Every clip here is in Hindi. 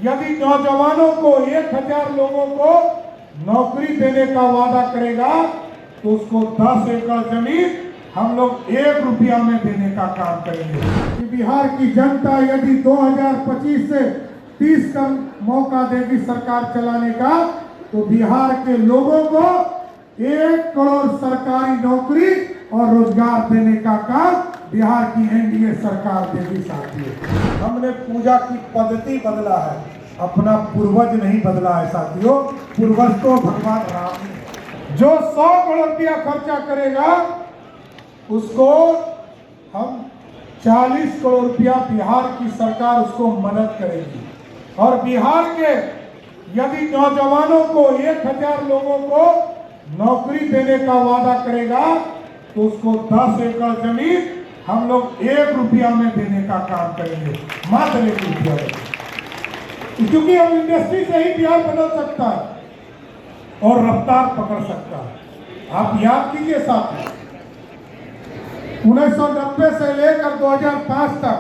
यदि नौजवानों को 1000 लोगों को नौकरी देने का वादा करेगा तो उसको 10 एकड़ जमीन हम लोग 1 रुपया में देने का काम करेंगे। कि बिहार की जनता यदि 2025 से 30 का मौका देगी सरकार चलाने का तो बिहार के लोगों को 1 करोड़ सरकारी नौकरी और रोजगार देने का काम बिहार की एनडीए सरकार देगी। साथियों, हमने पूजा की पद्धति बदला है, अपना पूर्वज नहीं बदला है। साथियों, पूर्वज तो भगवान राम है। जो 100 करोड़ रुपया खर्चा करेगा उसको हम 40 करोड़ रुपया बिहार की सरकार उसको मदद करेगी। और बिहार के यदि नौजवानों को 1000 लोगों को नौकरी देने का वादा करेगा तो उसको 10 एकड़ जमीन हम लोग 1 रुपया में देने का काम करेंगे, मात्र 1 रुपया में। क्योंकि हम इंडस्ट्री से ही बिहार बदल सकता है और रफ्तार पकड़ सकता है। आप याद कीजिए साथियों, 1990 से लेकर 2005 तक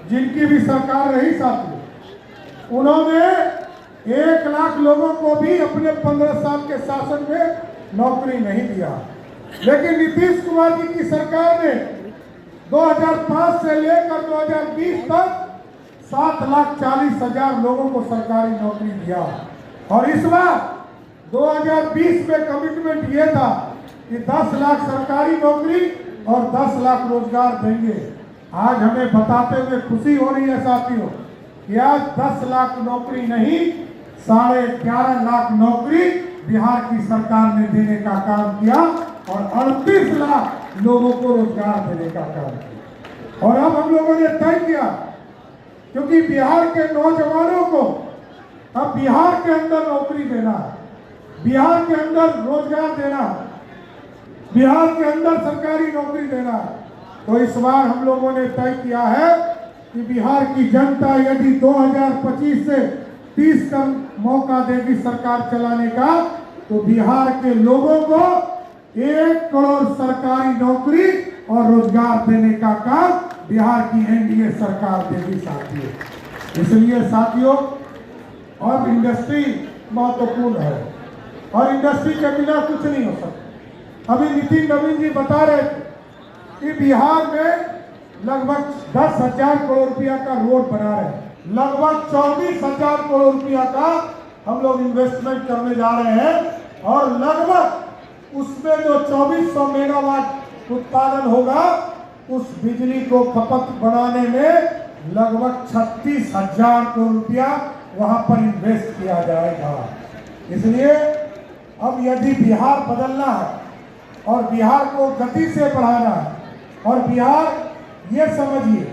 जिनकी भी सरकार रही साथियों, उन्होंने 1 लाख लोगों को भी अपने 15 साल के शासन में नौकरी नहीं दिया। लेकिन नीतीश कुमार जी की सरकार ने 2005 से लेकर 2020 तक 7,40,000 लोगों को सरकारी नौकरी दिया। और इस बार 2020 में कमिटमेंट ये था कि 10 लाख सरकारी नौकरी और 10 लाख रोजगार देंगे। आज हमें बताते हुए खुशी हो रही है साथियों कि आज 10 लाख नौकरी नहीं, 11.5 लाख नौकरी बिहार की सरकार ने देने का काम किया और 38 लाख लोगों को रोजगार देने का काम किया। और अब हम लोगों ने तय किया, क्योंकि बिहार के नौजवानों को अब बिहार के अंदर नौकरी देना है, बिहार के अंदर रोजगार देना है, बिहार के अंदर सरकारी नौकरी देना है। तो इस बार हम लोगों ने तय किया है कि बिहार की जनता यदि 2025 से 30 का मौका देगी सरकार चलाने का तो बिहार के लोगों को 1 करोड़ सरकारी नौकरी और रोजगार देने का काम बिहार की एनडीए सरकार देगी। साथियों, इसलिए साथियों, और इंडस्ट्री महत्वपूर्ण है और इंडस्ट्री के बिना कुछ नहीं हो सकता। अभी नितिन नवीन जी बता रहे थे कि बिहार में लगभग 10,000 करोड़ रुपया का रोड बना रहे हैं, लगभग 24,000 करोड़ रुपया का हम लोग इन्वेस्टमेंट करने जा रहे हैं और लगभग उसमें जो 2400 मेगावाट उत्पादन होगा उस बिजली को खपत बनाने में लगभग 36,000 करोड़ रुपया वहां पर इन्वेस्ट किया जाएगा। इसलिए अब यदि बिहार बदलना है और बिहार को गति से बढ़ाना है और बिहार, ये समझिए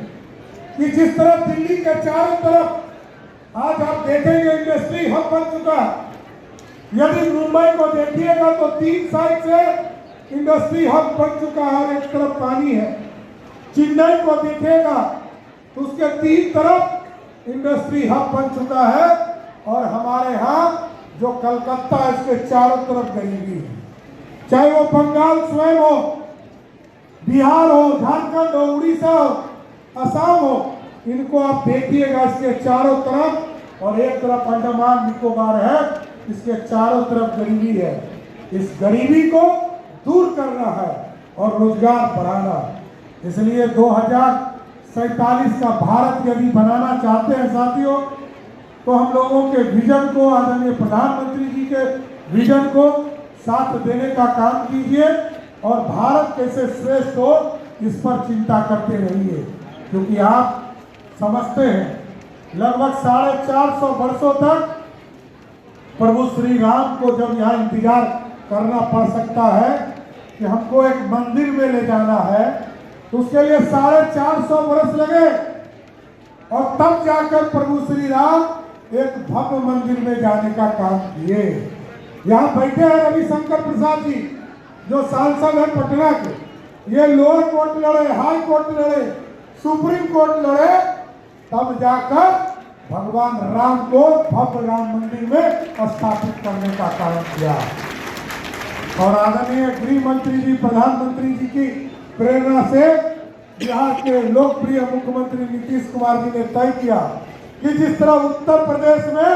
कि जिस तरह दिल्ली के चारों तरफ आज आप देखेंगे इंडस्ट्री हब बन चुका है। यदि मुंबई को देखिएगा तो 3 साइड से इंडस्ट्री हब बन चुका है और एक तरफ पानी है। चेन्नई को देखिएगा तो उसके 3 तरफ इंडस्ट्री हब बन चुका है और हमारे यहाँ जो कलकत्ता है इसके चारों तरफ गरीबी है। चाहे वो बंगाल स्वयं हो, बिहार हो, झारखंड हो, उड़ीसा हो, असम हो, इनको आप देखिएगा इसके चारों तरफ, और एक तरफ अंडमान निकोबार है, इसके चारों तरफ गरीबी है। इस गरीबी को दूर करना है और रोजगार बढ़ाना है। इसलिए 2047 का भारत यदि बनाना चाहते हैं साथियों, तो हम लोगों के विजन को, आदरणीय प्रधानमंत्री जी के विजन को साथ देने का काम कीजिए और भारत कैसे श्रेष्ठ हो इस पर चिंता करते रहिए। क्योंकि आप समझते हैं लगभग 450 वर्षों तक प्रभु श्री राम को जब यहाँ इंतजार करना पड़ सकता है कि हमको एक मंदिर में ले जाना है, तो उसके लिए 450 वर्ष लगे और तब जाकर प्रभु श्री राम एक भव्य मंदिर में जाने का काम किए। यहाँ बैठे हैं रविशंकर प्रसाद जी जो सांसद है पटना के, ये लोअर कोर्ट लड़े, हाई कोर्ट लड़े, सुप्रीम कोर्ट लड़े, तब जाकर भगवान राम को भव्य राम मंदिर में स्थापित करने का काम किया। और आदरणीय गृह मंत्री जी, प्रधानमंत्री जी की प्रेरणा से बिहार के लोकप्रिय मुख्यमंत्री नीतीश कुमार जी ने तय किया कि जिस तरह उत्तर प्रदेश में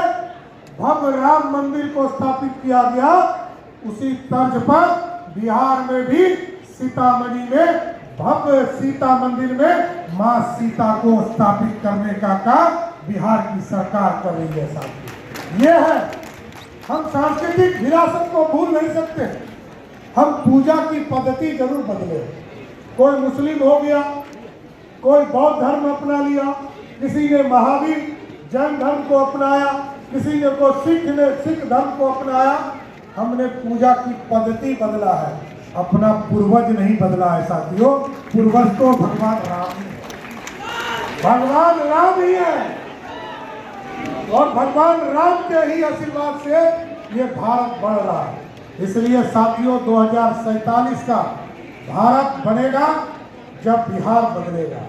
भव्य राम मंदिर को स्थापित किया गया, उसी तर्ज पर बिहार में भी सीतामढ़ी में भव्य सीता मंदिर में मां सीता को स्थापित करने का काम बिहार की सरकार कर रही है। साथियों, ये है, हम सांस्कृतिक विरासत को भूल नहीं सकते। हम पूजा की पद्धति जरूर बदले। कोई मुस्लिम हो गया, कोई बौद्ध धर्म अपना लिया, किसी ने महावीर जैन धर्म को अपनाया, किसी ने को सिख धर्म को अपनाया। हमने पूजा की पद्धति बदला है, अपना पूर्वज नहीं बदला है। साथियों, पूर्वज तो भगवान राम ही है, भगवान राम ही है, और भगवान राम के ही आशीर्वाद से ये भारत बढ़ रहा है। इसलिए साथियों, 2047 का भारत बनेगा जब बिहार बदलेगा।